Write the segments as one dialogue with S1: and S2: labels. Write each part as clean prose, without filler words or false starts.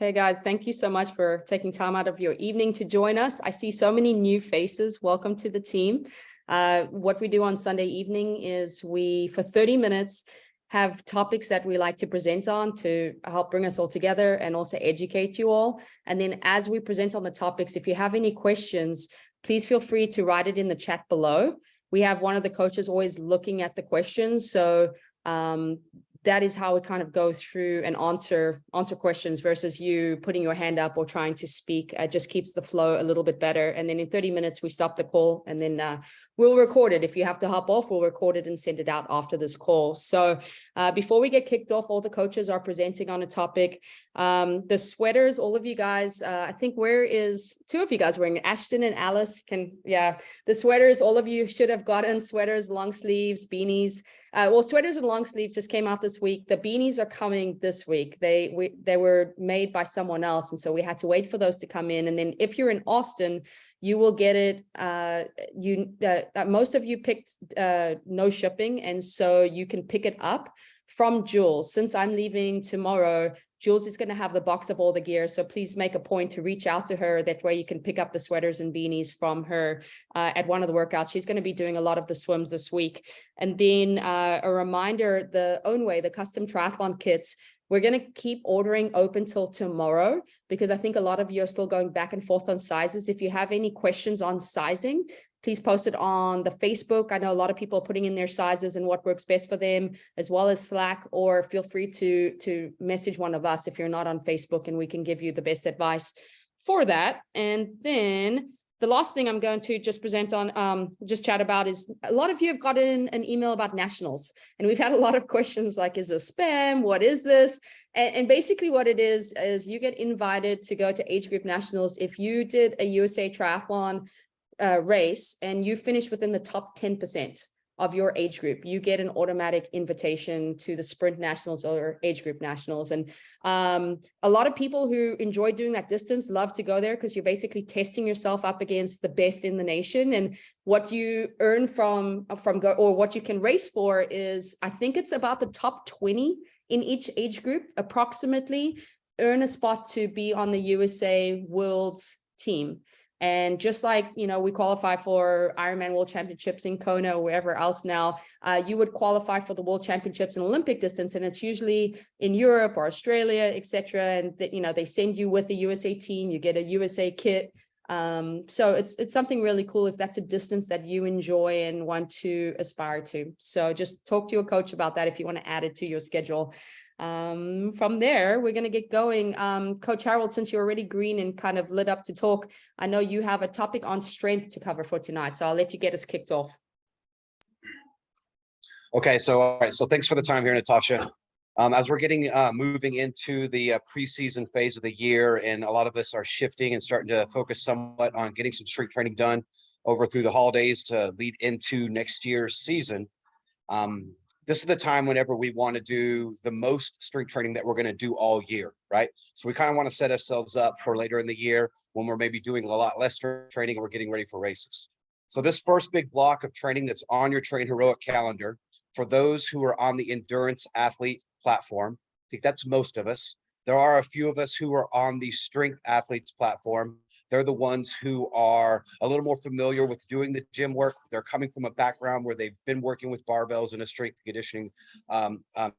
S1: Okay, guys, thank you so much for taking time out of your evening to join us. I see so many new faces. Welcome to the team. What we do on Sunday evening is we, for 30 minutes, have topics that we like to present on to help bring us all together and also educate you all. And then as we present on the topics, if you have any questions, please feel free to write it in the chat below. We have one of the coaches always looking at the questions. So that is how we kind of go through and answer questions versus you putting your hand up or trying to speak. It just keeps the flow a little bit better. And then in 30 minutes, we stop the call and then we'll record it. If you have to hop off, we'll record it and send it out after this call. So before we get kicked off, all the coaches are presenting on a topic. The sweaters, all of you guys, I think two of you guys wearing Ashton and Alice the sweaters, all of you should have gotten sweaters, long sleeves, beanies. Well, sweaters and long sleeves just came out this week. The beanies are coming this week. They were made by someone else. And so we had to wait for those to come in. And then if you're in Austin, you will get it. Most of you picked no shipping. And so you can pick it up from Julz. Since I'm leaving tomorrow, Julz is going to have the box of all the gear. So please make a point to reach out to her. That way you can pick up the sweaters and beanies from her at one of the workouts. She's going to be doing a lot of the swims this week. And then a reminder, the Ownway, the custom triathlon kits, we're going to keep ordering open till tomorrow because I think a lot of you are still going back and forth on sizes. If you have any questions on sizing, please post it on the Facebook. I know a lot of people are putting in their sizes and what works best for them, as well as Slack, or feel free to message one of us if you're not on Facebook and we can give you the best advice for that. And then the last thing I'm going to just present on, just chat about is a lot of you have gotten an email about nationals. And we've had a lot of questions like, is this spam? What is this? And basically what it is you get invited to go to age group nationals. If you did a USA triathlon race and you finish within the top 10% of your age group, you get an automatic invitation to the sprint nationals or age group nationals. And a lot of people who enjoy doing that distance love to go there because you're basically testing yourself up against the best in the nation. And what you earn from or what you can race for is, I think it's about the top 20 in each age group, approximately, earn a spot to be on the USA Worlds team. And just like, we qualify for Ironman World Championships in Kona or wherever else now, you would qualify for the World Championships in Olympic distance. And it's usually in Europe or Australia, etc. And they send you with the USA team, you get a USA kit. So it's something really cool if that's a distance that you enjoy and want to aspire to. So just talk to your coach about that if you want to add it to your schedule. From there, we're going to get going. Coach Harold, since you're already green and kind of lit up to talk, I know you have a topic on strength to cover for tonight, so I'll let you get us kicked off.
S2: Okay, all right, so thanks for the time here, Natasha. As we're getting moving into the preseason phase of the year, and a lot of us are shifting and starting to focus somewhat on getting some strength training done over through the holidays to lead into next year's season. This is the time whenever we want to do the most strength training that we're going to do all year, right? So we kind of want to set ourselves up for later in the year when we're maybe doing a lot less strength training and we're getting ready for races. So this first big block of training that's on your Train Heroic calendar, for those who are on the endurance athlete platform, I think that's most of us. There are a few of us who are on the strength athletes platform. They're the ones who are a little more familiar with doing the gym work. They're coming from a background where they've been working with barbells in a strength conditioning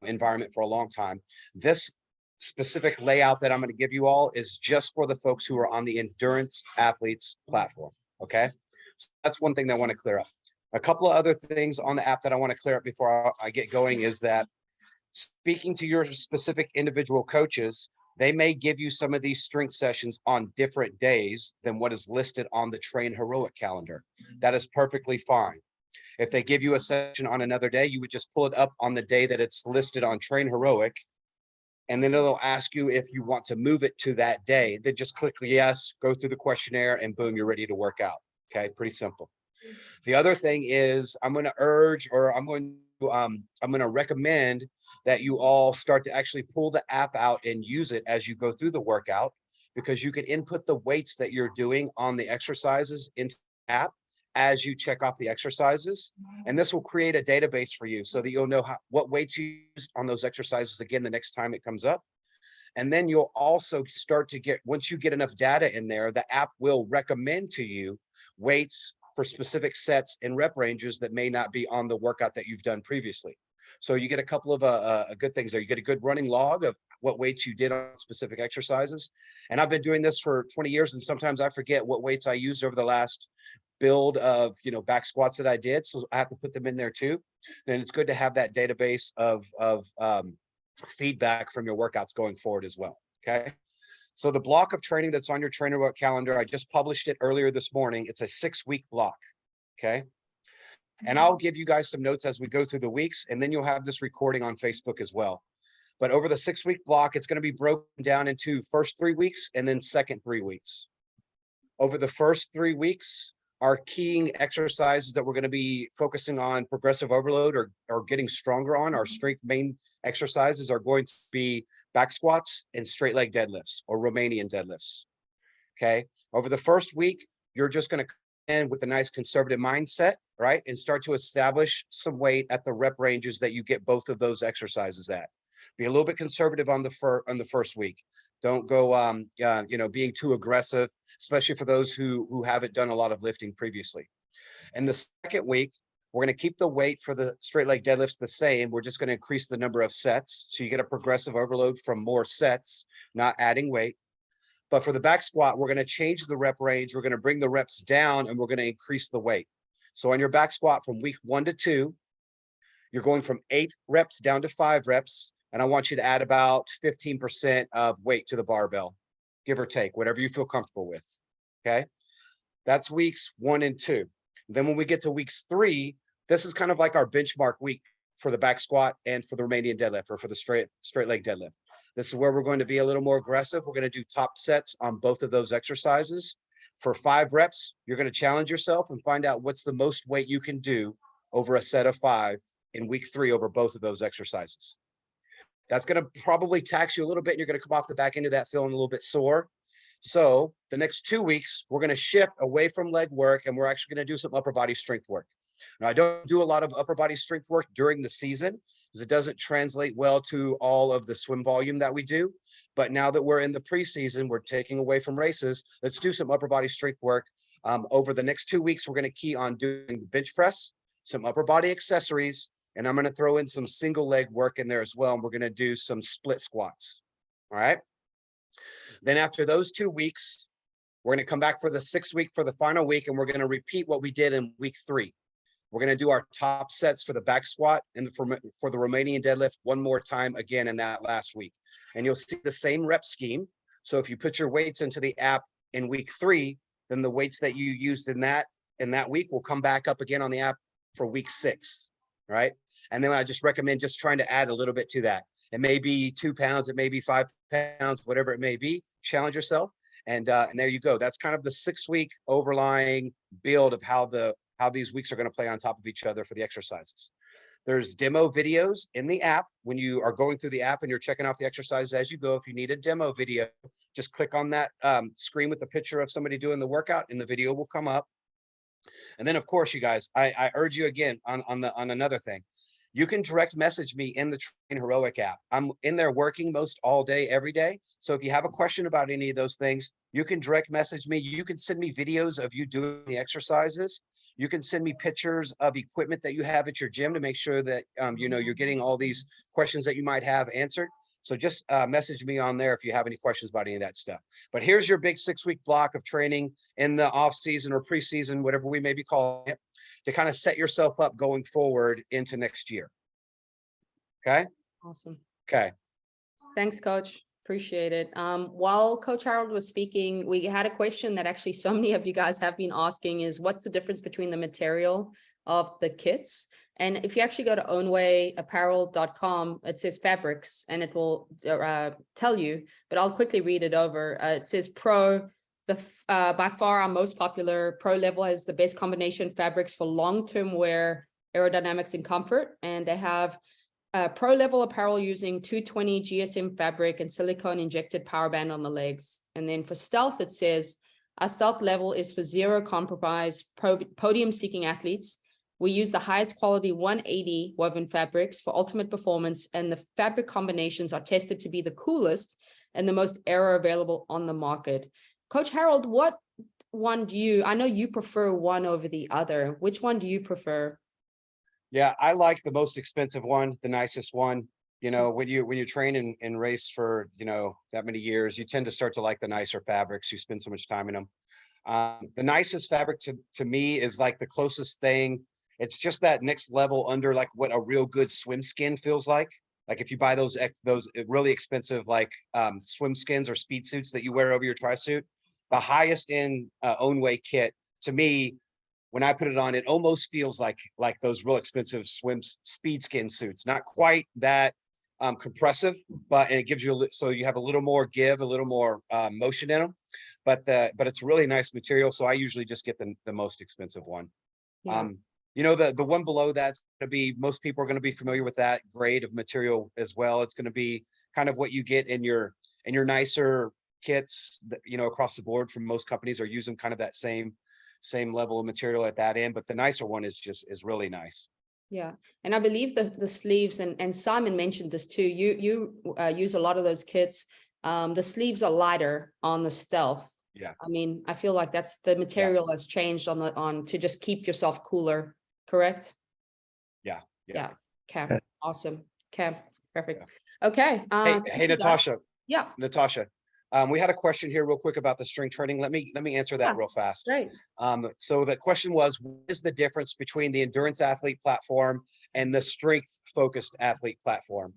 S2: environment for a long time. This specific layout that I'm going to give you all is just for the folks who are on the endurance athletes platform. Okay, so that's one thing that I want to clear up. A couple of other things on the app that I want to clear up before I get going is that speaking to your specific individual coaches, they may give you some of these strength sessions on different days than what is listed on the Train Heroic calendar. That is perfectly fine. If they give you a session on another day, you would just pull it up on the day that it's listed on Train Heroic, and then it'll ask you if you want to move it to that day. Then just click yes, go through the questionnaire, and boom, you're ready to work out. Okay, pretty simple. The other thing is I'm going to recommend that you all start to actually pull the app out and use it as you go through the workout, because you can input the weights that you're doing on the exercises into the app as you check off the exercises. And this will create a database for you so that you'll know what weights you used on those exercises again the next time it comes up. And then you'll also start to get, once you get enough data in there, the app will recommend to you weights for specific sets and rep ranges that may not be on the workout that you've done previously. So you get a couple of good things there. You get a good running log of what weights you did on specific exercises. And I've been doing this for 20 years, and sometimes I forget what weights I used over the last build of, back squats that I did. So I have to put them in there too. And it's good to have that database of feedback from your workouts going forward as well. Okay. So the block of training that's on your trainer work calendar, I just published it earlier this morning. It's a 6-week block. Okay. And I'll give you guys some notes as we go through the weeks, and then you'll have this recording on Facebook as well. But over the 6-week block, it's going to be broken down into first 3 weeks and then second 3 weeks. Over the first 3 weeks, our keying exercises that we're going to be focusing on progressive overload or getting stronger on, our strength main exercises are going to be back squats and straight leg deadlifts or Romanian deadlifts. Okay. Over the first week, you're just going to come in with a nice conservative mindset, right? And start to establish some weight at the rep ranges that you get both of those exercises at. Be a little bit conservative on the first week. Don't go, being too aggressive, especially for those who haven't done a lot of lifting previously. And the second week, we're going to keep the weight for the straight leg deadlifts the same. We're just going to increase the number of sets. So you get a progressive overload from more sets, not adding weight. But for the back squat, we're going to change the rep range. We're going to bring the reps down and we're going to increase the weight. So on your back squat from week 1 to 2, you're going from 8 reps down to 5 reps. And I want you to add about 15% of weight to the barbell, give or take, whatever you feel comfortable with. Okay. That's weeks 1 and 2. Then when we get to weeks 3, this is kind of like our benchmark week for the back squat and for the Romanian deadlift or for the straight leg deadlift. This is where we're going to be a little more aggressive. We're going to do top sets on both of those exercises. For 5 reps, you're going to challenge yourself and find out what's the most weight you can do over a set of 5 in week 3 over both of those exercises. That's going to probably tax you a little bit, and you're going to come off the back end of that feeling a little bit sore. So the next 2 weeks, we're going to shift away from leg work, and we're actually going to do some upper body strength work. Now, I don't do a lot of upper body strength work during the season because it doesn't translate well to all of the swim volume that we do. But now that we're in the preseason, we're taking away from races. Let's do some upper body strength work. Over the next 2 weeks, we're going to key on doing bench press, some upper body accessories, and I'm going to throw in some single leg work in there as well. And we're going to do some split squats. All right. Then after those 2 weeks, we're going to come back for the 6th week for the final week, and we're going to repeat what we did in week 3. We're going to do our top sets for the back squat and for the Romanian deadlift one more time again in that last week. And you'll see the same rep scheme. So if you put your weights into the app in week 3, then the weights that you used in that week will come back up again on the app for week 6, right? And then I just recommend just trying to add a little bit to that. It may be 2 pounds, it may be 5 pounds, whatever it may be. Challenge yourself, and there you go. That's kind of the 6-week overlying build of how these weeks are going to play on top of each other for the exercises. There's demo videos in the app when you are going through the app and you're checking off the exercises as you go. If you need a demo video, just click on that screen with the picture of somebody doing the workout, and the video will come up. And then, of course, you guys, I urge you again on another thing. You can direct message me in the Train Heroic app. I'm in there working most all day, every day. So if you have a question about any of those things, you can direct message me. You can send me videos of you doing the exercises. You can send me pictures of equipment that you have at your gym to make sure that, you're getting all these questions that you might have answered. So just message me on there if you have any questions about any of that stuff. But here's your big 6-week block of training in the off season or preseason, whatever we may be calling it, to kind of set yourself up going forward into next year. Okay.
S1: Awesome.
S2: Okay.
S1: Thanks, Coach. Appreciate it. While Coach Harold was speaking, we had a question that actually so many of you guys have been asking is what's the difference between the material of the kits? And if you actually go to ownwayapparel.com, it says fabrics and it will tell you, but I'll quickly read it over. It says Pro, by far our most popular. Pro level has the best combination fabrics for long-term wear, aerodynamics and comfort. And they have Pro level apparel using 220 GSM fabric and silicone injected power band on the legs. And then for Stealth, it says our Stealth level is for zero compromise podium seeking athletes We use the highest quality 180 woven fabrics for ultimate performance, and the fabric combinations are tested to be the coolest and the most aero available on the market. Coach Harold, what one do you, I know you prefer one over the other. Which one do you prefer?
S2: Yeah, I like the most expensive one, the nicest one. You know, when you train and race for, you know, that many years, you tend to start to like the nicer fabrics. You spend so much time in them. The nicest fabric to me is like the closest thing. It's just that next level under like what a real good swim skin feels like. Like if you buy those really expensive like swim skins or speed suits that you wear over your tri suit, the highest end Ownway kit to me, when I put it on, it almost feels like those real expensive speed skin suits. Not quite that compressive, and it gives you so you have a little more give, a little more motion in them. But it's really nice material. So I usually just get the most expensive one.
S1: Yeah.
S2: You know, the one below that's going to be, most people are going to be familiar with that grade of material as well. It's going to be kind of what you get in your nicer kits that, you know, across the board from most companies are using kind of that same level of material at that end. But the nicer one is really nice.
S1: Yeah. And I believe the sleeves, and Simon mentioned this too. You use a lot of those kits. The sleeves are lighter on the Stealth.
S2: Yeah.
S1: I mean, I feel like that's the material has changed on to just keep yourself cooler, correct?
S2: Yeah.
S1: Yeah. Okay.
S3: Okay.
S1: Awesome. Okay. Perfect. Okay.
S2: Hey, Natasha.
S1: Yeah.
S2: Natasha. We had a question here real quick about the strength training. Let me answer that real fast.
S1: Great.
S2: So the question was, what is the difference between the endurance athlete platform and the strength focused athlete platform?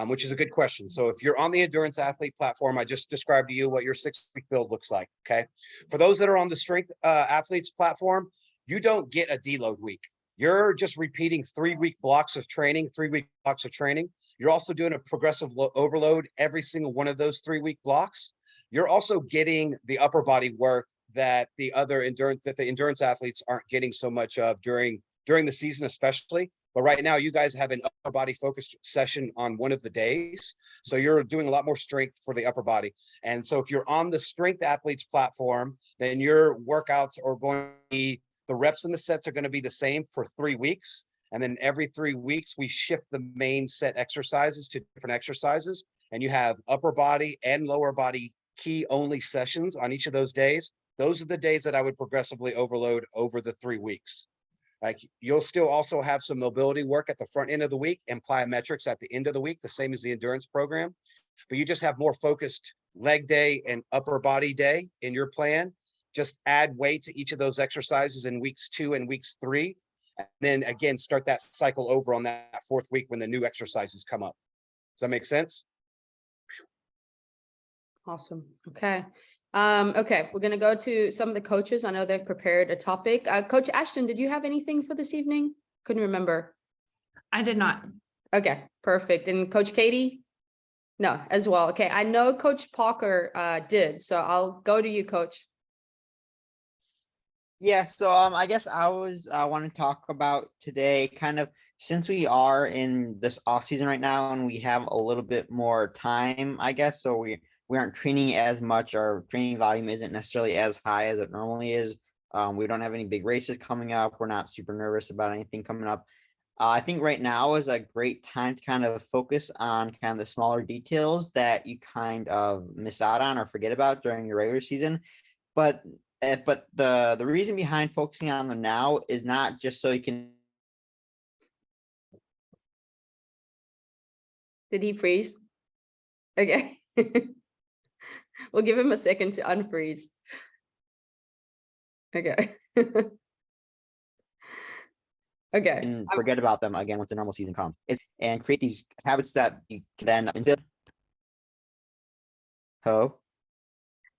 S2: Which is a good question. So if you're on the endurance athlete platform, I just described to you what your 6-week build looks like. Okay. For those that are on the strength athletes platform, you don't get a deload week. You're just repeating 3-week blocks of training, 3-week blocks of training. You're also doing a progressive overload every single one of those 3-week blocks. You're also getting the upper body work that the endurance athletes aren't getting so much of during the season, especially. But right now, you guys have an upper body focused session on one of the days. So you're doing a lot more strength for the upper body. And so if you're on the strength athletes platform, then your workouts are going to be, the reps and the sets are going to be the same for 3 weeks. And then every 3 weeks, we shift the main set exercises to different exercises. And you have upper body and lower body key only sessions on each of those days. Those are the days that I would progressively overload over the 3 weeks. Like you'll still also have some mobility work at the front end of the week and plyometrics at the end of the week, the same as the endurance program, but you just have more focused leg day and upper body day in your plan. Just add weight to each of those exercises in weeks 2 and weeks 3. And then again, start that cycle over on that 4th week when the new exercises come up. Does that make sense?
S1: Awesome. Okay. Okay, we're going to go to some of the coaches. I know they've prepared a topic. Coach Ashton, did you have anything for this evening? Couldn't remember.
S4: I did not.
S1: Okay, perfect. And Coach Katie? No, as well. Okay, I know Coach Parker did, so I'll go to you, Coach.
S3: Yeah, so I guess I want to talk about today, kind of since we are in this off season right now and we have a little bit more time, I guess, so we aren't training as much. Our training volume isn't necessarily as high as it normally is. We don't have any big races coming up. We're not super nervous about anything coming up. I think right now is a great time to kind of focus on kind of the smaller details that you kind of miss out on or forget about during your regular season. But the reason behind focusing on them now is not just so you can.
S1: Did he freeze? Okay. We'll give him a second to unfreeze. Okay. Okay.
S3: And forget about them again once the normal season comes. And create these habits that you can then instead. Oh.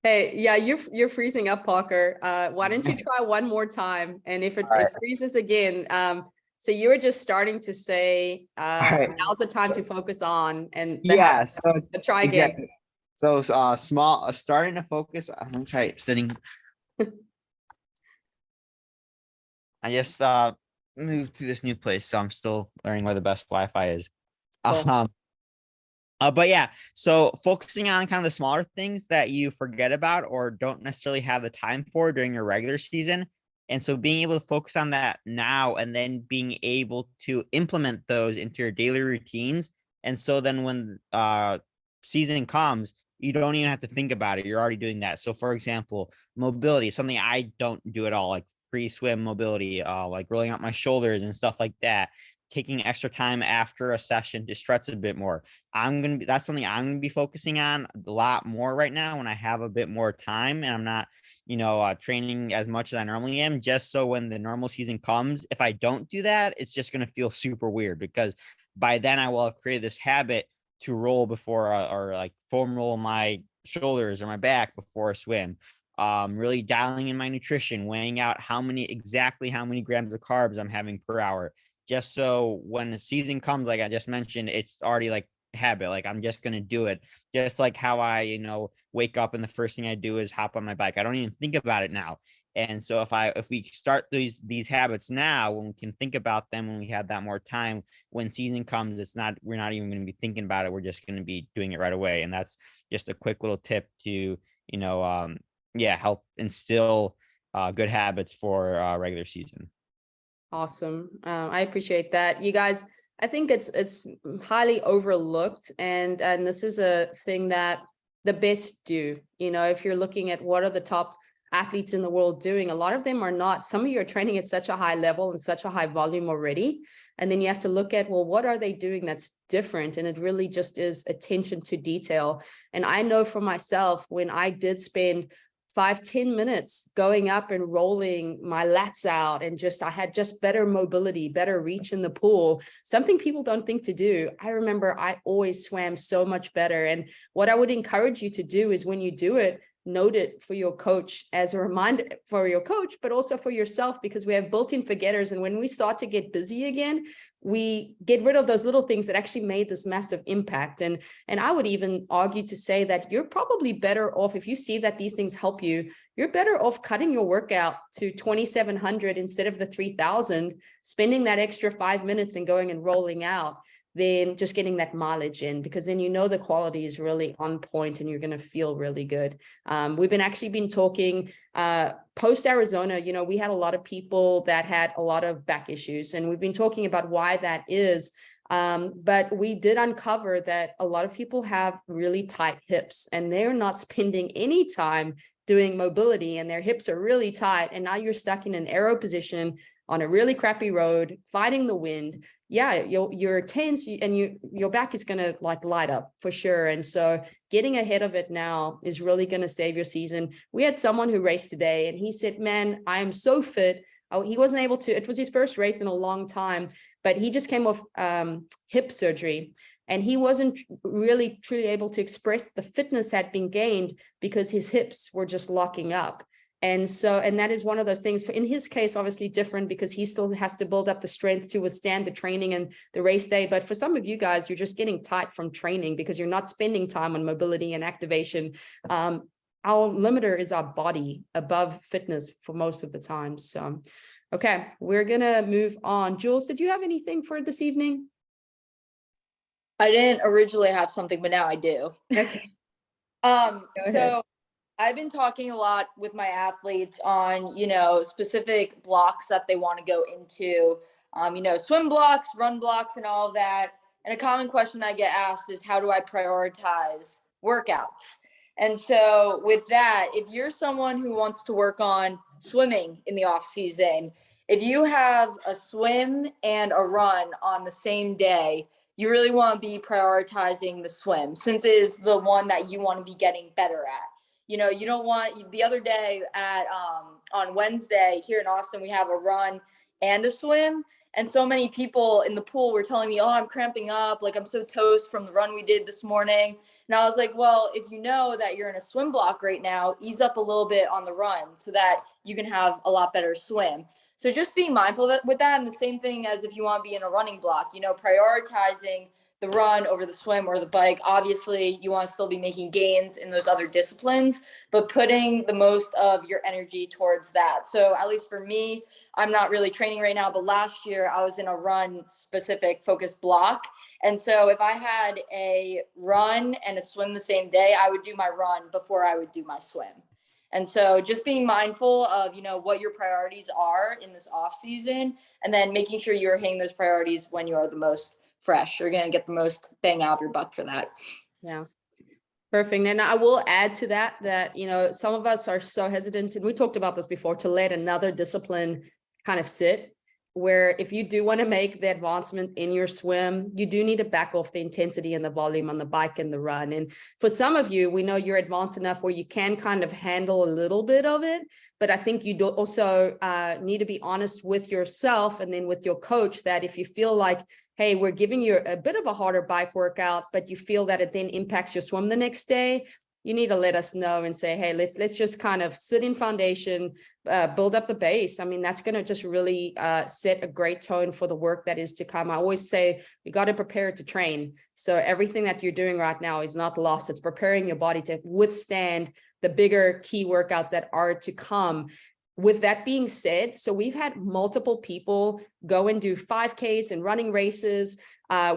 S1: Hey, yeah, you're freezing up, Parker. Why don't you try one more time? And if it freezes again, so you were just starting to say now's the time to focus on and
S3: Yeah, so
S1: try again.
S3: Exactly. So starting to focus. I'm gonna try sitting. I just moved to this new place, so I'm still learning where the best Wi-Fi is.
S1: Cool.
S3: But yeah, so focusing on kind of the smaller things that you forget about or don't necessarily have the time for during your regular season And so being able to focus on that now and then being able to implement those into your daily routines. And so then when season comes, you don't even have to think about it. You're already doing that. So for example, mobility, something I don't do at all, like pre-swim mobility, like rolling out my shoulders and stuff like that. Taking extra time after a session to stretch a bit more. That's something I'm gonna be focusing on a lot more right now when I have a bit more time and I'm not, training as much as I normally am, just so when the normal season comes, if I don't do that, it's just going to feel super weird because by then I will have created this habit to roll before or like foam roll my shoulders or my back before a swim. Really dialing in my nutrition, weighing out exactly how many grams of carbs I'm having per hour, just so when the season comes, like I just mentioned, it's already like habit. Like I'm just going to do it. Just like how I, wake up and the first thing I do is hop on my bike. I don't even think about it now. And so if we start these habits now, when we can think about them, when we have that more time, when season comes, we're not even going to be thinking about it. We're just going to be doing it right away. And that's just a quick little tip to, help instill good habits for regular season.
S1: Awesome. I appreciate that. You guys, I think it's highly overlooked, and this is a thing that the best do. If you're looking at what are the top athletes in the world doing, a lot of them are not. Some of you are training at such a high level and such a high volume already, and then you have to look at, well, what are they doing that's different? And it really just is attention to detail. And I know for myself, when I did spend 5-10 minutes going up and rolling my lats out, and I had just better mobility, better reach in the pool, something people don't think to do. I remember I always swam so much better. And what I would encourage you to do is when you do it, note it for your coach as a reminder for your coach, but also for yourself, because we have built-in forgetters. And when we start to get busy again, we get rid of those little things that actually made this massive impact. And I would even argue to say that you're probably better off, if you see that these things help you, you're better off cutting your workout to 2,700 instead of the 3,000, spending that extra 5 minutes and going and rolling out, than just getting that mileage in, because then the quality is really on point and you're going to feel really good. We've been talking post Arizona. We had a lot of people that had a lot of back issues, and we've been talking about why that is. But we did uncover that a lot of people have really tight hips and they're not spending any time doing mobility, and their hips are really tight. And now you're stuck in an aero position on a really crappy road, fighting the wind. Yeah, you're tense and your back is going to light up for sure. And so getting ahead of it now is really going to save your season. We had someone who raced today and he said, man, I am so fit. He wasn't able to, it was his first race in a long time, but he just came off hip surgery. And he wasn't really truly able to express the fitness had been gained because his hips were just locking up. And that is one of those things. In his case, obviously different, because he still has to build up the strength to withstand the training and the race day. But for some of you guys, you're just getting tight from training because you're not spending time on mobility and activation. Our limiter is our body above fitness for most of the time. So, okay, we're going to move on. Julz, did you have anything for this evening?
S4: I didn't originally have something, but now I do.
S1: Okay.
S4: So I've been talking a lot with my athletes on, specific blocks that they want to go into, swim blocks, run blocks, and all of that. And a common question I get asked is, how do I prioritize workouts? And so with that, if you're someone who wants to work on swimming in the off season, if you have a swim and a run on the same day, you really want to be prioritizing the swim, since it is the one that you want to be getting better at. You don't want, the other day on Wednesday here in Austin, we have a run and a swim. And so many people in the pool were telling me, oh, I'm cramping up. Like, I'm so toast from the run we did this morning. And I was like, well, if you know that you're in a swim block right now, ease up a little bit on the run so that you can have a lot better swim. So just being mindful with that, and the same thing as if you want to be in a running block, prioritizing the run over the swim or the bike. Obviously, you want to still be making gains in those other disciplines, but putting the most of your energy towards that. So at least for me, I'm not really training right now, but last year I was in a run specific focused block. And so if I had a run and a swim the same day, I would do my run before I would do my swim. And so just being mindful of, what your priorities are in this off season, and then making sure you're hitting those priorities when you are the most fresh. You're going to get the most bang out of your buck for that.
S1: Yeah. Perfect. And I will add to that, some of us are so hesitant, and we talked about this before, to let another discipline kind of sit, where if you do want to make the advancement in your swim, you do need to back off the intensity and the volume on the bike and the run. And for some of you, we know you're advanced enough where you can kind of handle a little bit of it, but I think you do also need to be honest with yourself and then with your coach, that if you feel like, hey, we're giving you a bit of a harder bike workout, but you feel that it then impacts your swim the next day, you need to let us know and say, hey, let's just kind of sit in foundation, build up the base. I mean, that's going to just really set a great tone for the work that is to come. I always say you got to prepare to train. So everything that you're doing right now is not lost. It's preparing your body to withstand the bigger key workouts that are to come. With that being said, so we've had multiple people go and do 5Ks and running races.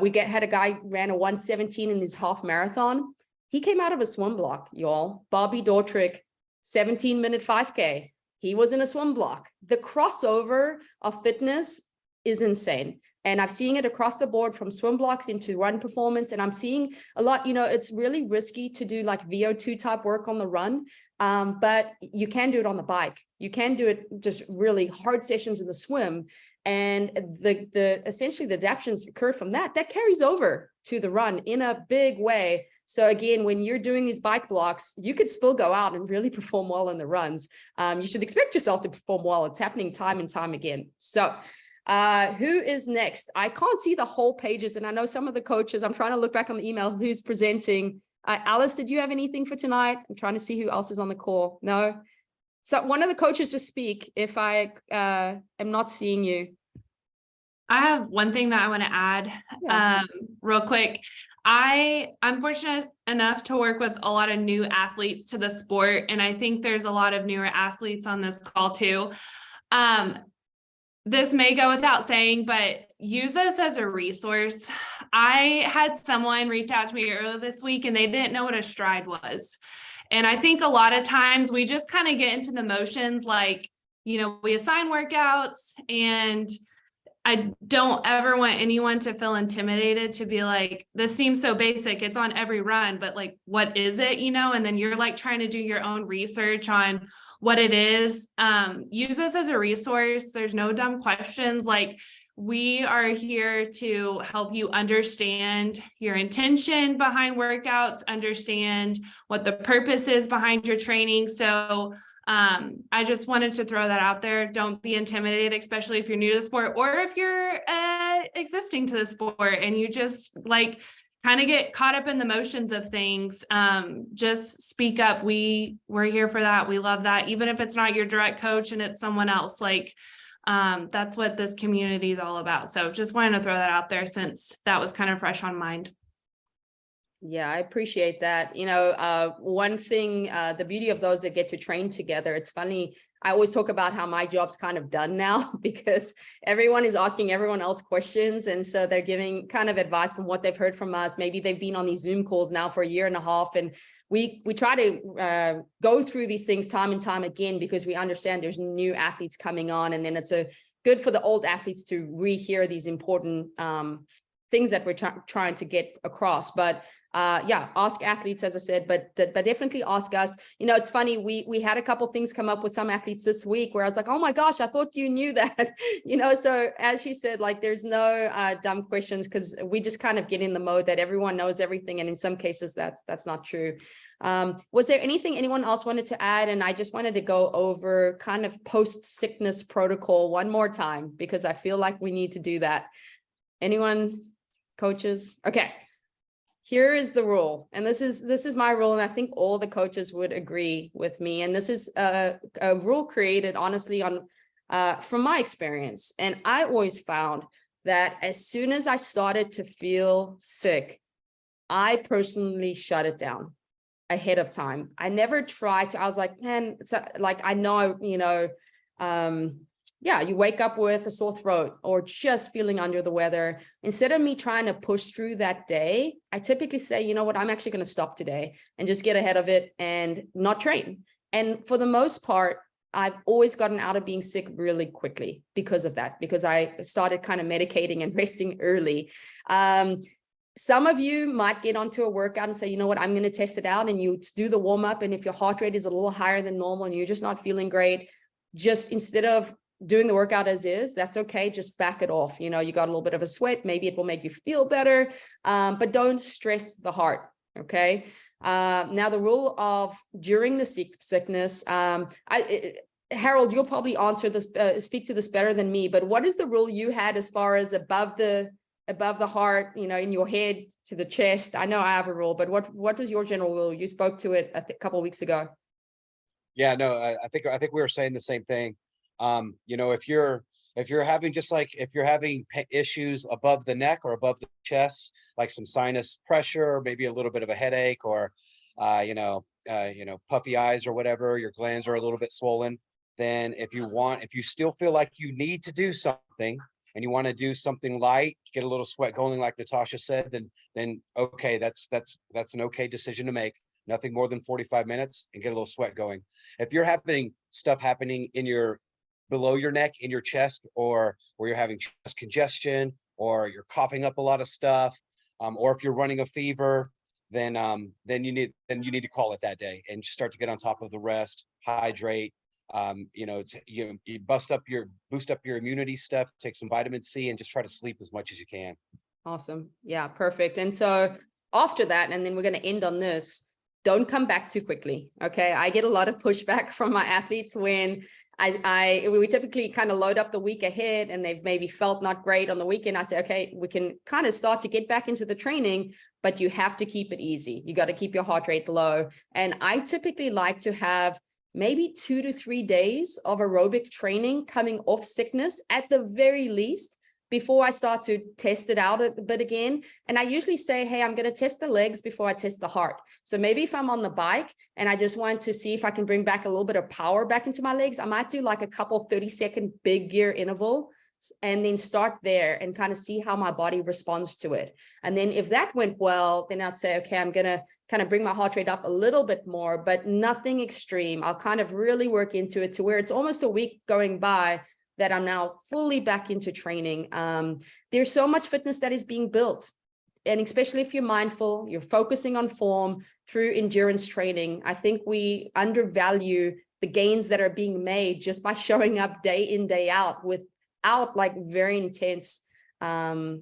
S1: We had a guy ran a 1:17 in his half marathon. He came out of a swim block, y'all. Bobby Dortrick, 17-minute 5K. He was in a swim block. The crossover of fitness is insane. And I've seen it across the board from swim blocks into run performance. And I'm seeing a lot, it's really risky to do like VO2 type work on the run. But you can do it on the bike. You can do it just really hard sessions in the swim. And the essentially the adaptations occur from that carries over to the run in a big way. So again, when you're doing these bike blocks, you could still go out and really perform well in the runs. You should expect yourself to perform well. It's happening time and time again. So who is next? I can't see the whole pages, and I know some of the coaches. I'm trying to look back on the email who's presenting. Alice, did you have anything for tonight? I'm trying to see who else is on the call. No. So one of the coaches just speak if I am not seeing you.
S5: I have one thing that I want to add real quick. I'm fortunate enough to work with a lot of new athletes to the sport, and I think there's a lot of newer athletes on this call too. This may go without saying, but use us as a resource. I had someone reach out to me earlier this week and they didn't know what a stride was. And I think a lot of times we just kind of get into the motions, like, we assign workouts, and I don't ever want anyone to feel intimidated to be like, this seems so basic. It's on every run, but like, what is it? And then you're like trying to do your own research on what it is. Use us as a resource. There's no dumb questions. Like, we are here to help you understand your intention behind workouts, understand what the purpose is behind your training. So I just wanted to throw that out there. Don't be intimidated, especially if you're new to the sport, or if you're existing to the sport and you just like kind of get caught up in the motions of things. Just speak up. We're here for that. We love that. Even if it's not your direct coach and it's someone else, that's what this community is all about. So just wanted to throw that out there since that was kind of fresh on mind.
S1: Yeah, I appreciate that. One thing, the beauty of those that get to train together, it's funny. I always talk about how my job's kind of done now because everyone is asking everyone else questions. And so they're giving kind of advice from what they've heard from us. Maybe they've been on these Zoom calls now for a year and a half. And we try to go through these things time and time again because we understand there's new athletes coming on. And then it's good for the old athletes to rehear these important things that we're trying to get across. But ask athletes, as I said, but definitely ask us. It's funny, we had a couple things come up with some athletes this week where I was like, oh my gosh, I thought you knew that. So as she said, like, there's no dumb questions because we just kind of get in the mode that everyone knows everything, and in some cases that's not true. Was there anything anyone else wanted to add? And I just wanted to go over kind of post-sickness protocol one more time because I feel like we need to do that. Anyone? Coaches? Okay. Here is the rule. And this is my rule. And I think all the coaches would agree with me. And this is a rule created honestly from my experience. And I always found that as soon as I started to feel sick, I personally shut it down ahead of time. I never tried to, I was like, man, I know, you wake up with a sore throat or just feeling under the weather. Instead of me trying to push through that day, I typically say, you know what, I'm actually going to stop today and just get ahead of it and not train. And for the most part, I've always gotten out of being sick really quickly because of that, because I started kind of medicating and resting early. Some of you might get onto a workout and say, you know what, I'm going to test it out. And you do the warm up. And if your heart rate is a little higher than normal and you're just not feeling great, just instead of doing the workout as is, that's okay. Just back it off. You know, you got a little bit of a sweat. Maybe it will make you feel better, but don't stress the heart. Okay. Now the rule of during the sickness, Harold, you'll probably answer this, speak to this better than me, but what is the rule you had as far as above the heart, you know, in your head to the chest? I know I have a rule, but what was your general rule? You spoke to it a couple of weeks ago.
S2: Yeah, no, I think we were saying the same thing. You know, if you're having issues above the neck or above the chest, like some sinus pressure, or maybe a little bit of a headache, or puffy eyes or whatever, your glands are a little bit swollen, then if you still feel like you need to do something and you want to do something light, get a little sweat going, like Natasha said, then okay, that's an okay decision to make. Nothing more than 45 minutes and get a little sweat going. If you're having stuff happening below your neck, in your chest, or where you're having chest congestion, or you're coughing up a lot of stuff, or if you're running a fever, then you need to call it that day and start to get on top of the rest, hydrate, you boost up your immunity stuff, take some vitamin C, and just try to sleep as much as you can.
S1: Awesome. Yeah, perfect. And so after that, and then we're going to end on this, don't come back too quickly. Okay. I get a lot of pushback from my athletes when we typically kind of load up the week ahead and they've maybe felt not great on the weekend. I say, okay, we can kind of start to get back into the training, but you have to keep it easy. You got to keep your heart rate low. And I typically like to have maybe 2 to 3 days of aerobic training coming off sickness at the very least, before I start to test it out a bit again. And I usually say, hey, I'm going to test the legs before I test the heart. So maybe if I'm on the bike and I just want to see if I can bring back a little bit of power back into my legs, I might do like a couple 30-second big gear interval and then start there and kind of see how my body responds to it. And then if that went well, then I'd say, okay, I'm going to kind of bring my heart rate up a little bit more, but nothing extreme. I'll kind of really work into it to where it's almost a week going by that I'm now fully back into training. There's so much fitness that is being built. And especially if you're mindful, you're focusing on form through endurance training. I think we undervalue the gains that are being made just by showing up day in, day out without like very intense intensity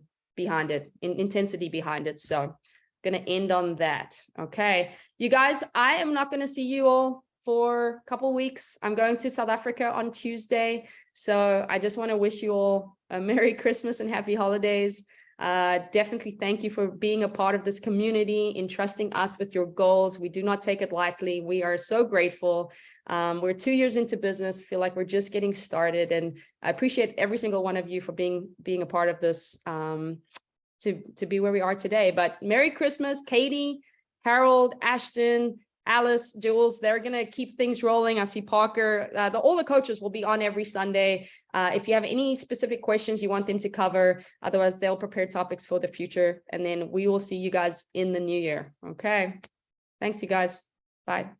S1: behind it. So going to end on that. Okay, you guys, I am not going to see you all for a couple of weeks. I'm going to South Africa on Tuesday. So I just want to wish you all a Merry Christmas and Happy Holidays. Definitely thank you for being a part of this community, entrusting us with your goals. We do not take it lightly. We are so grateful. We're 2 years into business, feel like we're just getting started. And I appreciate every single one of you for being a part of this to be where we are today. But Merry Christmas, Katie, Harold, Ashton, Alice, Julz, they're going to keep things rolling. I see Parker, all the coaches will be on every Sunday. If you have any specific questions you want them to cover, otherwise they'll prepare topics for the future. And then we will see you guys in the new year. Okay. Thanks, you guys. Bye.